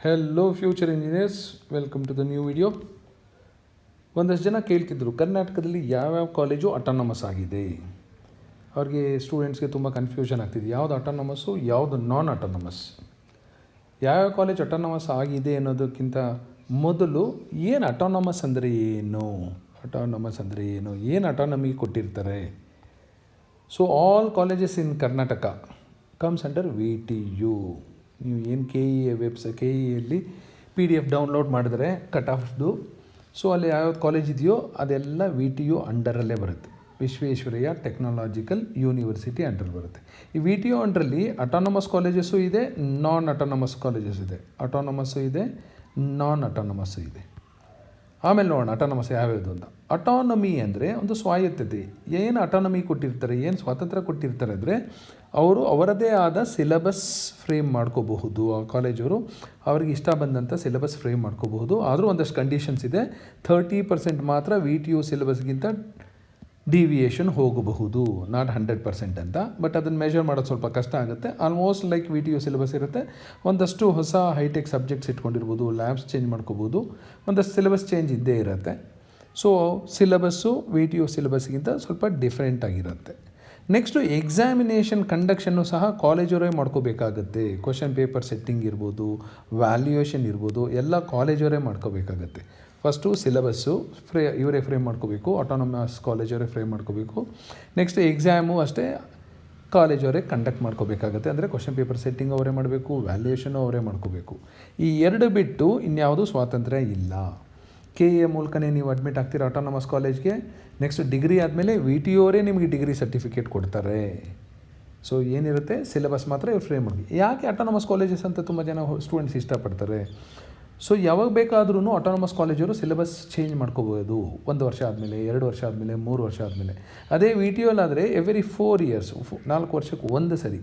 Hello future engineers, welcome to the new video. ಒಂದಷ್ಟು ಜನ ಕೇಳ್ತಿದ್ರು, ಕರ್ನಾಟಕದಲ್ಲಿ ಯಾವ್ಯಾವ ಕಾಲೇಜು ಅಟಾನಮಸ್ ಆಗಿದೆ. ಅವ್ರಿಗೆ ಸ್ಟೂಡೆಂಟ್ಸ್ಗೆ ತುಂಬ ಕನ್ಫ್ಯೂಷನ್ ಆಗ್ತಿದೆ, ಯಾವುದು ಅಟಾನಮಸ್ಸು ಯಾವುದು ನಾನ್ ಅಟಾನಮಸ್. ಯಾವ್ಯಾವ ಕಾಲೇಜ್ ಅಟಾನಮಸ್ ಆಗಿದೆ ಅನ್ನೋದಕ್ಕಿಂತ ಮೊದಲು ಏನು ಅಟಾನಮಸ್ ಅಂದರೆ ಏನು ಅಟಾನಮಿ ಕೊಟ್ಟಿರ್ತಾರೆ. ಸೊ ಆಲ್ ಕಾಲೇಜಸ್ ಇನ್ ಕರ್ನಾಟಕ ಕಮ್ಸ್ ಅಂಡರ್ VTU. ನೀವು ಏನು KEಯಲ್ಲಿ PDF ಡೌನ್ಲೋಡ್ ಮಾಡಿದ್ರೆ ಕಟ್ ಆಫ್ದು, ಸೊ ಅಲ್ಲಿ ಯಾವ್ಯಾವ ಕಾಲೇಜ್ ಇದೆಯೋ ಅದೆಲ್ಲ VTU ಅಂಡರಲ್ಲೇ ಬರುತ್ತೆ. ವಿಶ್ವೇಶ್ವರಯ್ಯ ಟೆಕ್ನಾಲಜಿಕಲ್ ಯೂನಿವರ್ಸಿಟಿ ಅಂಡರ್ ಬರುತ್ತೆ. ಈ VTU ಅಂಡರಲ್ಲಿ ಅಟಾನಮಸ್ ಕಾಲೇಜಸ್ಸು ಇದೆ, ನಾನ್ ಅಟಾನಮಸ್ ಕಾಲೇಜಸ್ ಇದೆ. ಅಟಾನಮಸ್ಸು ಇದೆ, ನಾನ್ ಅಟಾನಮಸ್ಸು ಇದೆ. ಆಮೇಲೆ ನೋಡೋಣ ಅಟಾನಮಸ್ ಯಾವ್ಯಾವುದು ಅಂತ. ಅಟಾನಮಿ ಅಂದರೆ ಒಂದು ಸ್ವಾಯತ್ತತೆ. ಏನು ಅಟಾನಮಿ ಕೊಟ್ಟಿರ್ತಾರೆ, ಏನು ಸ್ವಾತಂತ್ರ್ಯ ಕೊಟ್ಟಿರ್ತಾರೆ ಅಂದರೆ ಅವರು ಅವರದೇ ಆದ ಸಿಲೆಬಸ್ ಫ್ರೇಮ್ ಮಾಡ್ಕೋಬಹುದು. ಆ ಕಾಲೇಜವರು ಅವ್ರಿಗೆ ಇಷ್ಟ ಬಂದಂಥ ಸಿಲೆಬಸ್ ಫ್ರೇಮ್ ಮಾಡ್ಕೋಬಹುದು. ಆದರೂ ಒಂದಷ್ಟು ಕಂಡೀಷನ್ಸ್ ಇದೆ. 30% ಮಾತ್ರ VTU ಸಿಲೆಬಸ್ಗಿಂತ ಡಿವಿಯೇಷನ್ ಹೋಗಬಹುದು, ನಾಟ್ 100% ಅಂತ. ಬಟ್ ಅದನ್ನು ಮೆಷರ್ ಮಾಡೋದು ಸ್ವಲ್ಪ ಕಷ್ಟ ಆಗುತ್ತೆ. ಆಲ್ಮೋಸ್ಟ್ ಲೈಕ್ VTU ಸಿಲೆಬಸ್ ಇರುತ್ತೆ. ಒಂದಷ್ಟು ಹೊಸ ಹೈಟೆಕ್ ಸಬ್ಜೆಕ್ಟ್ಸ್ ಇಟ್ಕೊಂಡಿರ್ಬೋದು, ಲ್ಯಾಬ್ಸ್ ಚೇಂಜ್ ಮಾಡ್ಕೋಬೋದು, ಒಂದಷ್ಟು ಸಿಲೆಬಸ್ ಚೇಂಜ್ ಇದ್ದೇ ಇರುತ್ತೆ. ಸೊ ಸಿಲೆಬಸ್ಸು VTU ಸಿಲೆಬಸ್ಗಿಂತ ಸ್ವಲ್ಪ ಡಿಫ್ರೆಂಟ್ ಆಗಿರುತ್ತೆ. ನೆಕ್ಸ್ಟು ಎಕ್ಸಾಮಿನೇಷನ್ ಕಂಡಕ್ಷನ್ನು ಸಹ ಕಾಲೇಜವರೇ ಮಾಡ್ಕೋಬೇಕಾಗತ್ತೆ. ಕ್ವಶನ್ ಪೇಪರ್ ಸೆಟ್ಟಿಂಗ್ ಇರ್ಬೋದು, ವ್ಯಾಲ್ಯೂಯೇಷನ್ ಇರ್ಬೋದು, ಎಲ್ಲ ಕಾಲೇಜವರೇ ಮಾಡ್ಕೋಬೇಕಾಗತ್ತೆ. ಫಸ್ಟು ಸಿಲೆಬಸ್ಸು ಇವರೇ ಫ್ರೇಮ್ ಮಾಡ್ಕೋಬೇಕು, ಅಟಾನಮಸ್ ಕಾಲೇಜವರೇ ಫ್ರೇಮ್ ಮಾಡ್ಕೋಬೇಕು. ನೆಕ್ಸ್ಟ್ ಎಕ್ಸಾಮು ಅಷ್ಟೇ ಕಾಲೇಜವರೇ ಕಂಡಕ್ಟ್ ಮಾಡ್ಕೋಬೇಕಾಗತ್ತೆ. ಅಂದರೆ ಕ್ವಶನ್ ಪೇಪರ್ ಸೆಟ್ಟಿಂಗ್ ಅವರೇ ಮಾಡಬೇಕು, ವ್ಯಾಲ್ಯೂಯೇಷನ್ನು ಅವರೇ ಮಾಡ್ಕೋಬೇಕು. ಈ ಎರಡು ಬಿಟ್ಟು ಇನ್ಯಾವುದು ಸ್ವಾತಂತ್ರ್ಯ ಇಲ್ಲ. KE ಮೂಲಕನೇ ನೀವು ಅಡ್ಮಿಟ್ ಆಗ್ತೀರ ಅಟಾನಮಸ್ ಕಾಲೇಜ್ಗೆ. ನೆಕ್ಸ್ಟ್ ಡಿಗ್ರಿ ಆದಮೇಲೆ VTU ಅವರೇ ನಿಮಗೆ ಡಿಗ್ರಿ ಸರ್ಟಿಫಿಕೇಟ್ ಕೊಡ್ತಾರೆ. ಸೊ ಏನಿರುತ್ತೆ ಸಿಲೆಬಸ್ ಮಾತ್ರ ಇವ್ರು ಫ್ರೇಮ್ ಮಾಡಿ. ಯಾಕೆ ಅಟಾನಮಸ್ ಕಾಲೇಜಸ್ ಅಂತ ತುಂಬ ಜನ ಸ್ಟೂಡೆಂಟ್ಸ್ ಇಷ್ಟಪಡ್ತಾರೆ. ಸೊ ಯಾವಾಗ ಬೇಕಾದ್ರೂ ಅಟಾನಮಸ್ ಕಾಲೇಜವರು ಸಿಲೆಬಸ್ ಚೇಂಜ್ ಮಾಡ್ಕೋಬೋದು. 1 ವರ್ಷ ಆದಮೇಲೆ, 2 ವರ್ಷ ಆದಮೇಲೆ, 3 ವರ್ಷ ಆದಮೇಲೆ. ಅದೇ VTU ಆದರೆ ಎವ್ರಿ 4 ಇಯರ್ಸ್, 4 ವರ್ಷಕ್ಕೆ ಒಂದು ಸರಿ.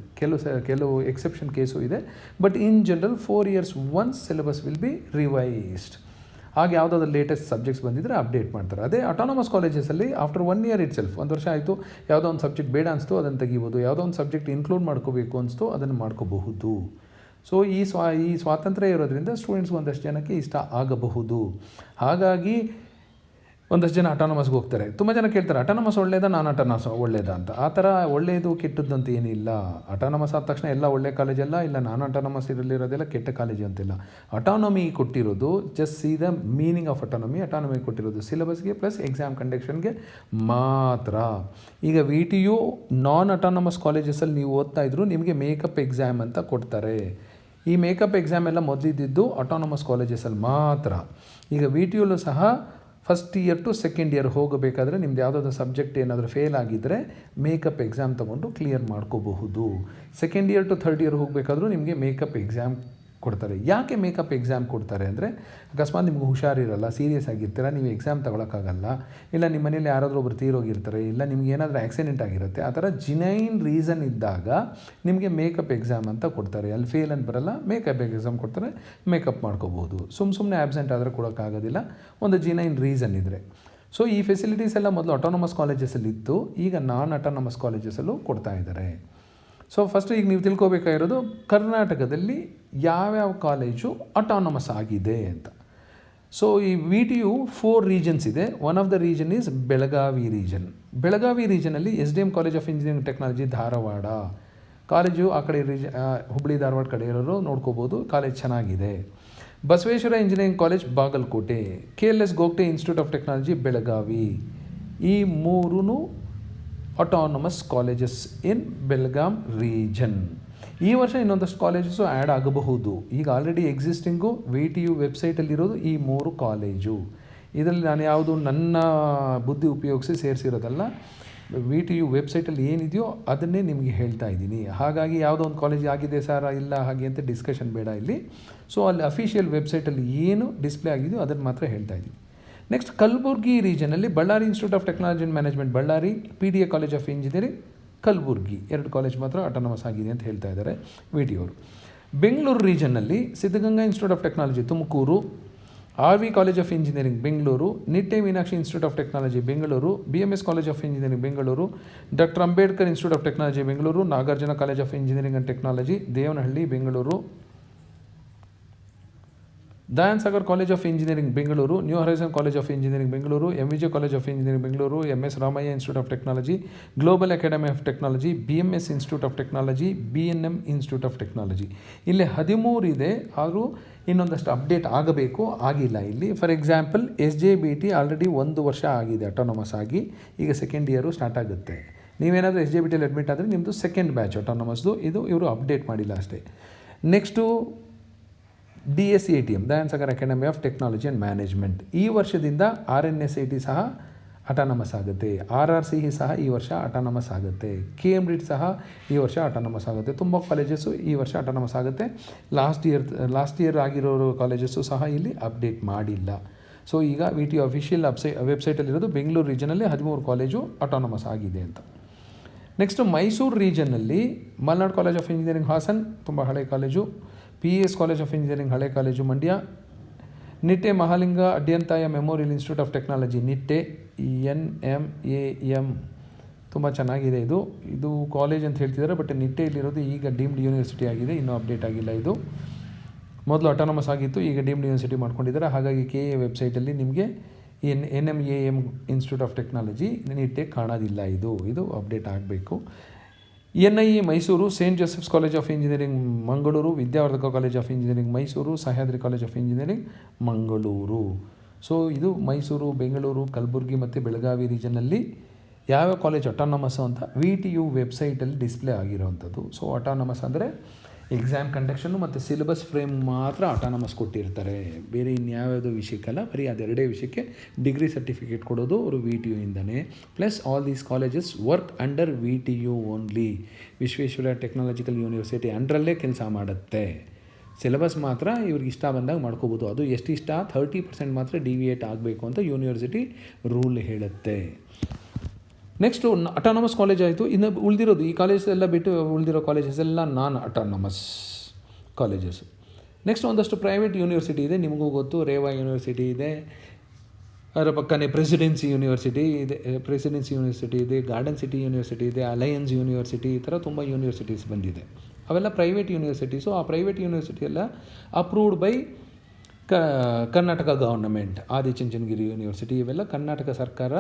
ಕೆಲವು ಎಕ್ಸೆಪ್ಷನ್ ಕೇಸು ಇದೆ. But in general 4 years once syllabus will be revised. ಹಾಗೆ ಯಾವುದಾದ್ರು ಲೇಟೆಸ್ಟ್ ಸಬ್ಜೆಕ್ಟ್ಸ್ ಬಂದಿದ್ದರೆ ಅಪ್ಡೇಟ್ ಮಾಡ್ತಾರೆ. ಅದೇ ಅಟಾನಮಸ್ ಕಾಲೇಜಸಲ್ಲಿ ಆಫ್ಟರ್ 1 ಇಯರ್ ಇಟ್ ಸೆಲ್ಫ್, 1 ವರ್ಷ ಆಯಿತು, ಯಾವುದೋ ಒಂದು ಸಬ್ಜೆಕ್ಟ್ ಬೇಡ ಅನಿಸ್ತು ಅದನ್ನು ತೆಗಿಬೋದು, ಯಾವುದೋ ಒಂದು ಸಬ್ಜೆಕ್ಟ್ ಇನ್ಕ್ಲೂಡ್ ಮಾಡ್ಕೋಬೇಕು ಅನಿಸ್ತು ಅದನ್ನು ಮಾಡ್ಕೋಬಹುದು. ಸೊ ಈ ಸ್ವಾತಂತ್ರ್ಯ ಇರೋದ್ರಿಂದ ಸ್ಟೂಡೆಂಟ್ಸ್ಗೆ ಒಂದಷ್ಟು ಜನಕ್ಕೆ ಇಷ್ಟ ಆಗಬಹುದು. ಹಾಗಾಗಿ ಒಂದಷ್ಟು ಜನ ಅಟಾನಮಸ್ಗೆ ಹೋಗ್ತಾರೆ. ತುಂಬ ಜನ ಕೇಳ್ತಾರೆ, ಅಟಾನಮಸ್ ಒಳ್ಳೆಯದಾ ನಾನ್ ಅಟಾನಮಸ್ ಒಳ್ಳೆಯದಾ ಅಂತ. ಆ ಥರ ಒಳ್ಳೆಯದು ಕೆಟ್ಟದ್ದು ಅಂತ ಏನಿಲ್ಲ. ಅಟಾನಮಸ್ ಆದ ತಕ್ಷಣ ಎಲ್ಲ ಒಳ್ಳೆ ಕಾಲೇಜಲ್ಲ, ಇಲ್ಲ ನಾನ್ ಅಟಾನಮಸ್ ಇರಲಿರೋದೆಲ್ಲ ಕೆಟ್ಟ ಕಾಲೇಜು ಅಂತಿಲ್ಲ. ಅಟಾನಮಿ ಕೊಟ್ಟಿರೋದು just C the meaning of autonomy. Autonomy ಕೊಟ್ಟಿರೋದು ಸಿಲೆಬಸ್ಗೆ ಪ್ಲಸ್ ಎಕ್ಸಾಮ್ ಕಂಡಕ್ಷನ್ಗೆ ಮಾತ್ರ. ಈಗ VTU ನಾನ್ ಅಟಾನಮಸ್ ಕಾಲೇಜಸಲ್ಲಿ ನೀವು ಓದ್ತಾ ಇದ್ರು ನಿಮಗೆ ಮೇಕಪ್ ಎಕ್ಸಾಮ್ ಅಂತ ಕೊಡ್ತಾರೆ. ಈ ಮೇಕಪ್ ಎಕ್ಸಾಮ್ ಎಲ್ಲ ಮೊದಲಿದ್ದು ಅಟಾನಮಸ್ ಕಾಲೇಜಸಲ್ಲಿ ಮಾತ್ರ. ಈಗ VTUಲ್ಲೂ ಸಹ first year to second year ಹೋಗಬೇಕಾದ್ರೆ ನಿಮ್ದು ಯಾವುದಾದ್ರು ಸಬ್ಜೆಕ್ಟ್ ಏನಾದರೂ ಫೇಲ್ ಆಗಿದ್ದರೆ ಮೇಕಪ್ ಎಕ್ಸಾಮ್ ತೊಗೊಂಡು ಕ್ಲಿಯರ್ ಮಾಡ್ಕೋಬಹುದು. Second year to third year ಹೋಗಬೇಕಾದ್ರೂ ನಿಮಗೆ ಮೇಕಪ್ ಎಕ್ಸಾಮ್ ಕೊಡ್ತಾರೆ. ಯಾಕೆ ಮೇಕಪ್ ಎಕ್ಸಾಮ್ ಕೊಡ್ತಾರೆ ಅಂದರೆ, ಅಕಸ್ಮಾತ್ ನಿಮ್ಗೆ ಹುಷಾರಿರಲ್ಲ, ಸೀರಿಯಸ್ ಆಗಿರ್ತೀರ, ನೀವು ಎಕ್ಸಾಮ್ ತೊಗೊಳಕ್ಕಾಗಲ್ಲ, ಇಲ್ಲ ನಿಮ್ಮ ಮನೇಲಿ ಯಾರಾದರೂ ಒಬ್ರು ತೀರೋಗಿರ್ತಾರೆ, ಇಲ್ಲ ನಿಮ್ಗೆ ಏನಾದರೂ ಆಕ್ಸಿಡೆಂಟ್ ಆಗಿರುತ್ತೆ, ಆ ಥರ ಜಿನೈನ್ ರೀಸನ್ ಇದ್ದಾಗ ನಿಮಗೆ ಮೇಕಪ್ ಎಕ್ಸಾಮ್ ಅಂತ ಕೊಡ್ತಾರೆ. ಅಲ್ಲಿ ಫೇಲ್ ಅಂತ ಬರಲ್ಲ, ಮೇಕಪ್ ಎಕ್ಸಾಮ್ ಕೊಡ್ತಾರೆ, ಮೇಕಪ್ ಮಾಡ್ಕೋಬೋದು. ಸುಮ್ಮನೆ ಆಬ್ಸೆಂಟ್ ಆದರೆ ಕೊಡೋಕ್ಕಾಗೋದಿಲ್ಲ, ಒಂದು ಜಿನೈನ್ ರೀಸನ್ ಇದ್ದರೆ. ಸೊ ಈ ಫೆಸಿಲಿಟೀಸ್ ಎಲ್ಲ ಮೊದಲು ಅಟಾನಮಸ್ ಕಾಲೇಜಸಲ್ಲಿ ಇತ್ತು, ಈಗ ನಾನ್ ಅಟಾನಮಸ್ ಕಾಲೇಜಸಲ್ಲೂ ಕೊಡ್ತಾ ಇದ್ದಾರೆ. ಸೊ ಫಸ್ಟ್ ಈಗ ನೀವು ತಿಳ್ಕೊಬೇಕಾಗಿರೋದು ಕರ್ನಾಟಕದಲ್ಲಿ ಯಾವ್ಯಾವ ಕಾಲೇಜು ಅಟಾನಮಸ್ ಆಗಿದೆ ಅಂತ. ಸೊ ಈ VTU 4 ರೀಜನ್ಸ್ ಇದೆ. One of the region is Belagavi region. Belagavi ರೀಜನಲ್ಲಿ SDM college of engineering technology Dharwad college. ಆ ಕಡೆ ಹುಬ್ಬಳ್ಳಿ ಧಾರವಾಡ ಕಡೆ ಇರೋರು ನೋಡ್ಕೋಬೋದು, ಕಾಲೇಜ್ ಚೆನ್ನಾಗಿದೆ. Basaveshwara engineering college Bagalkot, KLS Gogte institute of technology Belagavi. ಈ 3 autonomous colleges in Belgaum region. ಈ ವರ್ಷ ಇನ್ನೊಂದಷ್ಟು ಕಾಲೇಜಸ್ಸು ಆ್ಯಡ್ ಆಗಬಹುದು. ಈಗ ಆಲ್ರೆಡಿ ಎಕ್ಸಿಸ್ಟಿಂಗು VTU ವೆಬ್ಸೈಟಲ್ಲಿರೋದು ಈ 3 ಕಾಲೇಜು. ಇದರಲ್ಲಿ ನಾನು ಯಾವುದು ನನ್ನ ಬುದ್ಧಿ ಉಪಯೋಗಿಸಿ ಸೇರಿಸಿರೋದಲ್ಲ, VTU ವೆಬ್ಸೈಟಲ್ಲಿ ಏನಿದೆಯೋ ಅದನ್ನೇ ನಿಮಗೆ ಹೇಳ್ತಾ ಇದ್ದೀನಿ. ಹಾಗಾಗಿ ಯಾವುದೋ ಒಂದು ಕಾಲೇಜ್ ಆಗಿದೆ ಸರ್ ಇಲ್ಲ ಹಾಗೆ ಅಂತ ಡಿಸ್ಕಷನ್ ಬೇಡ ಇಲ್ಲಿ. ಸೊ ಅಲ್ಲಿ ಅಫಿಷಿಯಲ್ ವೆಬ್ಸೈಟಲ್ಲಿ ಏನು ಡಿಸ್ಪ್ಲೇ ಆಗಿದೆಯೋ ಅದನ್ನು ಮಾತ್ರ ಹೇಳ್ತಾ ಇದ್ದೀನಿ. ನೆಕ್ಸ್ಟ್ ಕಲಬುರ್ಗಿ ರೀಜನಲ್ಲಿ Ballari institute of technology and management Ballari, PDA college of engineering Kalaburagi, 2 college ಮಾತ್ರ ಅಟಾನಮಸ್ ಆಗಿದೆ ಅಂತ ಹೇಳ್ತಾ ಇದ್ದಾರೆ VTU ಅವರು. ಬೆಂಗಳೂರು ರೀಜನ್ನಲ್ಲಿ Siddaganga institute of technology Tumakuru, RV college of engineering Bengaluru, Nitte Meenakshi institute of technology Bengaluru, BMS college of engineering Bengaluru, doctor Ambedkar institute of technology Bengaluru, Nagarjuna college of engineering and technology Devanahalli Bengaluru, Dayananda Sagar college of engineering Bengaluru, new horizon college of engineering Bengaluru, MVJ college of engineering Bengaluru, MS Ramaiah institute of technology, global academy of technology, BMS institute of technology, BNM institute of technology. ಇಲ್ಲಿ 13 ಇದೆ. ಹಾಗೂ ಇನ್ನೊಂದಷ್ಟು update ಆಗಬೇಕು, ಆಗಿಲ್ಲ ಇಲ್ಲಿ. For example SJBT already 1 ವರ್ಷ ಆಗಿದೆ autonomous ಆಗಿ, ಈಗ ಸೆಕೆಂಡ್ ಇಯರು ಸ್ಟಾರ್ಟ್ ಆಗುತ್ತೆ. ನೀವೇನಾದರೂ SJBTಯಲ್ಲಿ ಅಡ್ಮಿಟ್ ಆದರೆ ನಿಮ್ಮದು ಸೆಕೆಂಡ್ ಬ್ಯಾಚ್ ಅಟಾನಮಸ್ದು, ಇದು ಇವರು ಅಪ್ಡೇಟ್ ಮಾಡಿಲ್ಲ ಅಷ್ಟೇ. Next DSATM ದಯಾನ್ Sagar academy of technology and management, ಈ ವರ್ಷದಿಂದ RNSIT ಸಹ ಅಟಾನಮಸ್ ಆಗುತ್ತೆ. RRCE ಸಹ ಈ ವರ್ಷ ಅಟಾನಮಸ್ ಆಗುತ್ತೆ. KMDIT ಸಹ ಈ ವರ್ಷ ಅಟಾನಮಸ್ ಆಗುತ್ತೆ. ತುಂಬ ಕಾಲೇಜಸ್ಸು ಈ ವರ್ಷ ಅಟಾನಮಸ್ ಆಗುತ್ತೆ. ಲಾಸ್ಟ್ ಇಯರ್ ಆಗಿರೋ ಕಾಲೇಜಸ್ಸು ಸಹ ಇಲ್ಲಿ ಅಪ್ಡೇಟ್ ಮಾಡಿಲ್ಲ. ಸೊ ಈಗ VTU ಅಫಿಷಿಯಲ್ ವೆಬ್ಸೈಟಲ್ಲಿರೋದು ಬೆಂಗಳೂರು ರೀಜನಲ್ಲಿ 13 ಕಾಲೇಜು ಅಟಾನಮಸ್ ಆಗಿದೆ ಅಂತ. ನೆಕ್ಸ್ಟು ಮೈಸೂರು ರೀಜನ್ನಲ್ಲಿ Malnad college of engineering Hassan, ತುಂಬ ಹಳೆ college. PES college of engineering ಹಳೆ college Mandya. Nitte Mahalinga Adyanthaya memorial institute of technology Nitte NMAM, ತುಂಬ ಚೆನ್ನಾಗಿದೆ ಇದು ಕಾಲೇಜ್ ಅಂತ ಹೇಳ್ತಿದ್ದಾರೆ. ಬಟ್ ನಿಟ್ಟೆಯಲ್ಲಿರೋದು ಈಗ ಡೀಮ್ಡ್ ಯೂನಿವರ್ಸಿಟಿ ಆಗಿದೆ, ಇನ್ನೂ ಅಪ್ಡೇಟ್ ಆಗಿಲ್ಲ. ಇದು ಮೊದಲು ಅಟಾನಮಸ್ ಆಗಿತ್ತು, ಈಗ ಡೀಮ್ಡ್ ಯೂನಿವರ್ಸಿಟಿ ಮಾಡ್ಕೊಂಡಿದ್ದಾರೆ. ಹಾಗಾಗಿ KA ವೆಬ್ಸೈಟಲ್ಲಿ ನಿಮಗೆ NMAM institute of technology Nitte ಕಾಣೋದಿಲ್ಲ. ಇದು ಅಪ್ಡೇಟ್ ಆಗಬೇಕು. NIE Mysuru, Saint Joseph's college of engineering Mangaluru, Vidyavardhaka college of engineering Mysuru, Sahyadri college of engineering Mangaluru. So ಇದು ಮೈಸೂರು, ಬೆಂಗಳೂರು, ಕಲಬುರಗಿ ಮತ್ತು ಬೆಳಗಾವಿ ರೀಜನಲ್ಲಿ ಯಾವ್ಯಾವ ಕಾಲೇಜ್ ಅಟಾನಮಸ್ ಅಂತ VTU ವೆಬ್ಸೈಟಲ್ಲಿ ಡಿಸ್ಪ್ಲೇ ಆಗಿರೋವಂಥದ್ದು. ಸೊ ಅಟಾನಮಸ್ ಅಂದರೆ ಎಕ್ಸಾಮ್ ಕಂಡಕ್ಷನ್ನು ಮತ್ತು ಸಿಲೆಬಸ್ ಫ್ರೇಮ್ ಮಾತ್ರ ಅಟಾನಮಸ್ ಕೊಟ್ಟಿರ್ತಾರೆ, ಬೇರೆ ಇನ್ಯಾವುದೋ ವಿಷಯಕ್ಕಲ್ಲ. ಬರೀ ಅದೆರಡೇ ವಿಷಯಕ್ಕೆ ಡಿಗ್ರಿ ಸರ್ಟಿಫಿಕೇಟ್ ಕೊಡೋದು ಅವರು VTU ಇಂದನೇ. Plus all these colleges work under VTU only. Visvesvaraya technological university ಅಂಡರಲ್ಲೇ ಕೆಲಸ ಮಾಡುತ್ತೆ. ಸಿಲೆಬಸ್ ಮಾತ್ರ ಇವ್ರಿಗೆ ಇಷ್ಟ ಬಂದಾಗ ಮಾಡ್ಕೋಬೋದು. ಅದು ಎಷ್ಟು ಇಷ್ಟ 30% ಮಾತ್ರ ಡಿವಿಯೇಟ್ ಆಗಬೇಕು ಅಂತ ಯೂನಿವರ್ಸಿಟಿ ರೂಲ್ ಹೇಳುತ್ತೆ. ನೆಕ್ಸ್ಟು ಅಟಾನಮಸ್ ಕಾಲೇಜ್ ಆಯಿತು. ಇನ್ನು ಉಳಿದಿರೋದು ಈ ಕಾಲೇಜಸ್ ಎಲ್ಲ ಬಿಟ್ಟು ಉಳಿದಿರೋ ಕಾಲೇಜಸ್ ಎಲ್ಲ ನಾನ್ ಅಟಾನಮಸ್ ಕಾಲೇಜಸ್. ನೆಕ್ಸ್ಟ್ ಒಂದಷ್ಟು ಪ್ರೈವೇಟ್ ಯೂನಿವರ್ಸಿಟಿ ಇದೆ, ನಿಮಗೂ ಗೊತ್ತು. ರೇವಾ ಯೂನಿವರ್ಸಿಟಿ ಇದೆ, ಅದರ ಪಕ್ಕನೇ ಪ್ರೆಸಿಡೆನ್ಸಿ ಯೂನಿವರ್ಸಿಟಿ ಇದೆ, ಗಾರ್ಡನ್ ಸಿಟಿ ಯೂನಿವರ್ಸಿಟಿ ಇದೆ, ಅಲಯನ್ಸ್ ಯೂನಿವರ್ಸಿಟಿ, ಈ ಥರ ತುಂಬ ಯೂನಿವರ್ಸಿಟೀಸ್ ಬಂದಿದೆ. ಅವೆಲ್ಲ ಪ್ರೈವೇಟ್ ಯೂನಿವರ್ಸಿಟೀಸು. ಆ ಪ್ರೈವೇಟ್ ಯೂನಿವರ್ಸಿಟಿ ಎಲ್ಲ approved by Karnataka government. Adichunchanagiri university ಇವೆಲ್ಲ ಕರ್ನಾಟಕ ಸರ್ಕಾರ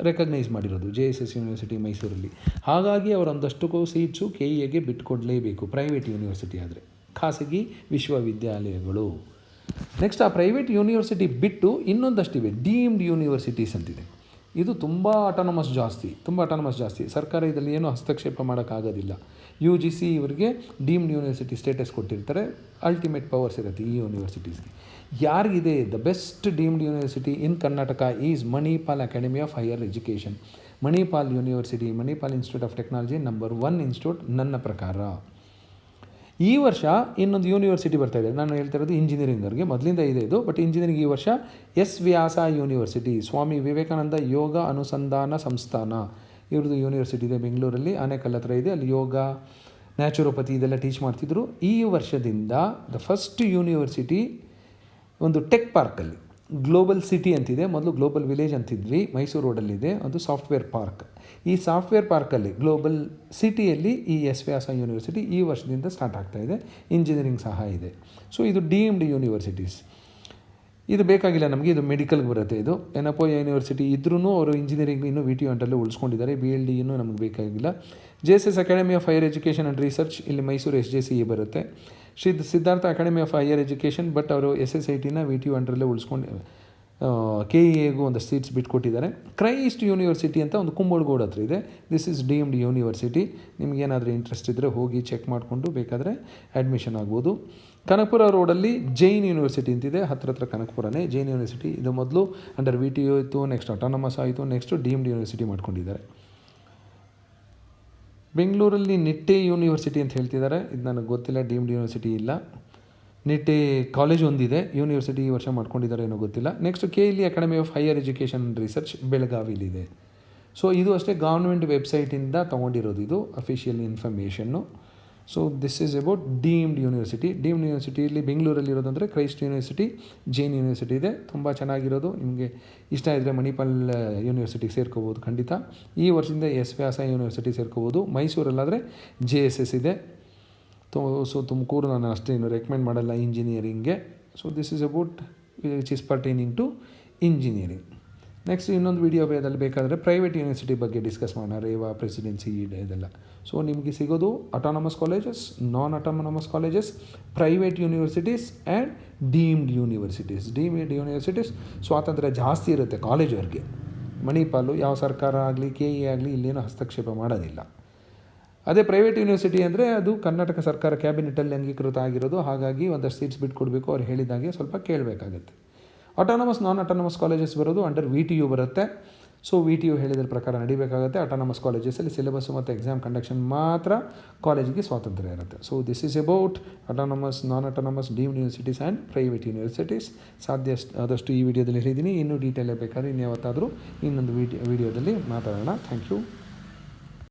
ರೆಕಗ್ನೈಸ್ ಮಾಡಿರೋದು, JSS ಯೂನಿವರ್ಸಿಟಿ ಮೈಸೂರಲ್ಲಿ. ಹಾಗಾಗಿ ಅವರೊಂದಷ್ಟು ಸೀಟ್ಸು KEAಗೆ ಬಿಟ್ಟುಕೊಡಲೇಬೇಕು ಪ್ರೈವೇಟ್ ಯೂನಿವರ್ಸಿಟಿ ಆದರೆ, ಖಾಸಗಿ ವಿಶ್ವವಿದ್ಯಾಲಯಗಳು. ನೆಕ್ಸ್ಟ್ ಆ ಪ್ರೈವೇಟ್ ಯೂನಿವರ್ಸಿಟಿ ಬಿಟ್ಟು ಇನ್ನೊಂದಷ್ಟಿವೆ, ಡೀಮ್ಡ್ ಯೂನಿವರ್ಸಿಟೀಸ್ ಅಂತಿದೆ. ಇದು ತುಂಬ ಅಟಾನಮಸ್ ಜಾಸ್ತಿ. ಸರ್ಕಾರ ಇದರಲ್ಲಿ ಏನೂ ಹಸ್ತಕ್ಷೇಪ ಮಾಡೋಕ್ಕಾಗೋದಿಲ್ಲ. UGC ಇವರಿಗೆ ಡೀಮ್ಡ್ ಯೂನಿವರ್ಸಿಟಿ ಸ್ಟೇಟಸ್ ಕೊಟ್ಟಿರ್ತಾರೆ, ಅಲ್ಟಿಮೇಟ್ ಪವರ್ಸ್ ಇರುತ್ತೆ ಈ ಯೂನಿವರ್ಸಿಟೀಸ್ಗೆ. ಯಾರಿಗಿದೆ the best deemed university in Karnataka is Manipal academy of higher education. Manipal university, Manipal institute of technology number 1 institute ನನ್ನ ಪ್ರಕಾರ. ಈ ವರ್ಷ ಇನ್ನೊಂದು ಯೂನಿವರ್ಸಿಟಿ ಬರ್ತಾಯಿದೆ, ನಾನು ಹೇಳ್ತಾ ಇರೋದು ಇಂಜಿನಿಯರಿಂಗವ್ರಿಗೆ. ಮೊದಲಿಂದ ಇದೆ ಇದು, ಬಟ್ ಇಂಜಿನಿಯರಿಂಗ್ ಈ ವರ್ಷ S ವ್ಯಾಸ ಯೂನಿವರ್ಸಿಟಿ, ಸ್ವಾಮಿ ವಿವೇಕಾನಂದ ಯೋಗ ಅನುಸಂಧಾನ ಸಂಸ್ಥಾನ ಇವ್ರದ್ದು ಯೂನಿವರ್ಸಿಟಿ ಇದೆ ಬೆಂಗಳೂರಲ್ಲಿ, ಆನೇಕಲ್ ಹತ್ರ ಇದೆ. ಅಲ್ಲಿ ಯೋಗ, ನ್ಯಾಚುರೋಪತಿ ಇದೆಲ್ಲ ಟೀಚ್ ಮಾಡ್ತಿದ್ರು. ಈ ವರ್ಷದಿಂದ ದ ಫಸ್ಟ್ ಯೂನಿವರ್ಸಿಟಿ ಒಂದು ಟೆಕ್ ಪಾರ್ಕಲ್ಲಿ, ಗ್ಲೋಬಲ್ ಸಿಟಿ ಅಂತಿದೆ, ಮೊದಲು ಗ್ಲೋಬಲ್ ವಿಲೇಜ್ ಅಂತಿದ್ವಿ, ಮೈಸೂರು ರೋಡಲ್ಲಿದೆ, ಅದು ಸಾಫ್ಟ್ವೇರ್ ಪಾರ್ಕ್. ಈ ಸಾಫ್ಟ್ವೇರ್ ಪಾರ್ಕಲ್ಲಿ ಗ್ಲೋಬಲ್ ಸಿಟಿಯಲ್ಲಿ ಈ S ವ್ಯಾಸ ಯೂನಿವರ್ಸಿಟಿ ಈ ವರ್ಷದಿಂದ ಸ್ಟಾರ್ಟ್ ಆಗ್ತಾಯಿದೆ. ಇಂಜಿನಿಯರಿಂಗ್ ಸಹ ಇದೆ. ಸೊ ಇದು ಡೀಮ್ಡ್ ಯೂನಿವರ್ಸಿಟೀಸ್. ಇದು ಬೇಕಾಗಿಲ್ಲ ನಮಗೆ, ಇದು ಮೆಡಿಕಲ್ಗೆ ಬರುತ್ತೆ. ಇದು NAPOY ಯೂನಿವರ್ಸಿಟಿ ಇದ್ರೂ ಅವರು ಇಂಜಿನಿಯರಿಂಗ್ ಇನ್ನೂ VTU ಅಂಟಲ್ಲೇ ಉಳಿಸ್ಕೊಂಡಿದ್ದಾರೆ. BLD ಇನ್ನೂ ನಮಗೆ ಬೇಕಾಗಿಲ್ಲ. JSS academy of higher education and research ಇಲ್ಲಿ ಮೈಸೂರು SJCE ಬರುತ್ತೆ. Siddhartha academy of higher education, but ಅವರು SSITನ VTU ಅಂಡರಲ್ಲೇ ಉಳಿಸ್ಕೊಂಡು KEAಗೂ ಒಂದಷ್ಟು ಸೀಟ್ಸ್ ಬಿಟ್ಕೊಟ್ಟಿದ್ದಾರೆ. ಕ್ರೈಸ್ಟ್ ಯೂನಿವರ್ಸಿಟಿ ಅಂತ ಒಂದು ಕುಂಬಳಗೋಡು ಹತ್ರ ಇದೆ. This is deemed university. ನಿಮಗೇನಾದರೂ ಇಂಟ್ರೆಸ್ಟ್ ಇದ್ದರೆ ಹೋಗಿ ಚೆಕ್ ಮಾಡಿಕೊಂಡು ಬೇಕಾದರೆ ಅಡ್ಮಿಷನ್ ಆಗ್ಬೋದು. ಕನಕಪುರ ರೋಡಲ್ಲಿ ಜೈನ್ ಯೂನಿವರ್ಸಿಟಿ ಅಂತಿದೆ, ಹತ್ರ ಕನಕಪುರನೇ ಜೈನ್ ಯೂನಿವರ್ಸಿಟಿ. ಇದು ಮೊದಲು ಅಂಡರ್ VTU ಇತ್ತು, ನೆಕ್ಸ್ಟ್ ಅಟಾನಮಸ್ ಆಯಿತು, ನೆಕ್ಸ್ಟು ಡೀಮ್ಡ್ ಯೂನಿವರ್ಸಿಟಿ ಮಾಡ್ಕೊಂಡಿದ್ದಾರೆ. ಬೆಂಗಳೂರಲ್ಲಿ ನಿಟ್ಟೆ ಯೂನಿವರ್ಸಿಟಿ ಅಂತ ಹೇಳ್ತಿದ್ದಾರೆ, ಇದು ನನಗೆ ಗೊತ್ತಿಲ್ಲ. ಡೀಮ್ಡ್ ಯೂನಿವರ್ಸಿಟಿ ಇಲ್ಲ. ನಿಟ್ಟೆ ಕಾಲೇಜ್ ಒಂದಿದೆ, ಯೂನಿವರ್ಸಿಟಿ ಈ ವರ್ಷ ಮಾಡ್ಕೊಂಡಿದ್ದಾರೆ ಏನೋ ಗೊತ್ತಿಲ್ಲ. Next KLE academy of higher education and research ಬೆಳಗಾವಿಲಿದೆ. ಸೊ ಇದು ಅಷ್ಟೇ ಗೌರ್ಮೆಂಟ್ ವೆಬ್ಸೈಟಿಂದ ತೊಗೊಂಡಿರೋದು, ಇದು official information. So this is about deemed university. Deemed ಯೂನಿವರ್ಸಿಟಿಯಲ್ಲಿ ಬೆಂಗಳೂರಲ್ಲಿರೋದಂದರೆ ಕ್ರೈಸ್ಟ್ ಯೂನಿವರ್ಸಿಟಿ, ಜೈನ್ ಯೂನಿವರ್ಸಿಟಿ ಇದೆ, ತುಂಬ ಚೆನ್ನಾಗಿರೋದು. ನಿಮಗೆ ಇಷ್ಟ ಇದ್ದರೆ ಮಣಿಪಾಲ್ ಯೂನಿವರ್ಸಿಟಿಗೆ ಸೇರ್ಕೋಬೋದು ಖಂಡಿತ. ಈ ವರ್ಷದಿಂದ S ವ್ಯಾಸ ಯೂನಿವರ್ಸಿಟಿ ಸೇರ್ಕೋಬೋದು. ಮೈಸೂರಲ್ಲಾದರೆ JSS ಇದೆ. ಸೊ ತುಮಕೂರು ನಾನು ಅಷ್ಟೇನು ರೆಕಮೆಂಡ್ ಮಾಡಲ್ಲ ಇಂಜಿನಿಯರಿಂಗ್ಗೆ. So this is about which is pertaining to engineering. Next ಇನ್ನೊಂದು ವೀಡಿಯೋದಲ್ಲಿ ಬೇಕಾದರೆ ಪ್ರೈವೇಟ್ ಯೂನಿವರ್ಸಿಟಿ ಬಗ್ಗೆ ಡಿಸ್ಕಸ್ ಮಾಡೋಣ, ರೇವಾ, ಪ್ರೆಸಿಡೆನ್ಸಿ ಇದೆಲ್ಲ. ಸೊ ನಿಮಗೆ ಸಿಗೋದು autonomous colleges, non autonomous colleges, private universities and deemed universities. Deemed universities ಸ್ವಾತಂತ್ರ್ಯ ಜಾಸ್ತಿ ಇರುತ್ತೆ ಕಾಲೇಜವ್ರಿಗೆ. ಮಣಿಪಾಲು ಯಾವ ಸರ್ಕಾರ ಆಗಲಿ KE ಆಗಲಿ ಇಲ್ಲೇನೂ ಹಸ್ತಕ್ಷೇಪ ಮಾಡೋದಿಲ್ಲ. ಅದೇ ಪ್ರೈವೇಟ್ ಯೂನಿವರ್ಸಿಟಿ ಅಂದರೆ ಅದು ಕರ್ನಾಟಕ ಸರ್ಕಾರ ಕ್ಯಾಬಿನೆಟಲ್ಲಿ ಅಂಗೀಕೃತ ಆಗಿರೋದು, ಹಾಗಾಗಿ ಒಂದಷ್ಟು ಸೀಟ್ಸ್ ಬಿಟ್ಕೊಡ್ಬೇಕು, ಅವ್ರು ಹೇಳಿದಾಗೆ ಸ್ವಲ್ಪ ಕೇಳಬೇಕಾಗತ್ತೆ. ಅಟಾನಮಸ್, ನಾನ್ ಅಟಾನಮಸ್ ಕಾಲೇಜಸ್ ಬರೋದು ಅಂಡರ್ VTU ಬರುತ್ತೆ. ಸೊ VTU ಹೇಳಿದ್ರ ಪ್ರಕಾರ ನಡಿಬೇಕಾಗುತ್ತೆ. ಅಟಾನಮಸ್ ಕಾಲೇಜಸಲ್ಲಿ ಸಿಲೆಬಸ್ ಮತ್ತು ಎಕ್ಸಾಮ್ ಕಂಡಕ್ಷನ್ ಮಾತ್ರ ಕಾಲೇಜಿಗೆ ಸ್ವಾತಂತ್ರ್ಯ ಇರುತ್ತೆ. So this is about autonomous, non autonomous, deemed universities and private universities. ಆದಷ್ಟು ಈ ವಿಡಿಯೋದಲ್ಲಿ ಹೇಳಿದ್ದೀನಿ. ಇನ್ನೂ ಡೀಟೇಲ್ ಬೇಕಾದರೆ ಇನ್ಯಾವತ್ತಾದರೂ ಇನ್ನೊಂದು ವಿಡಿಯೋದಲ್ಲಿ ಮಾತಾಡೋಣ. Thank you.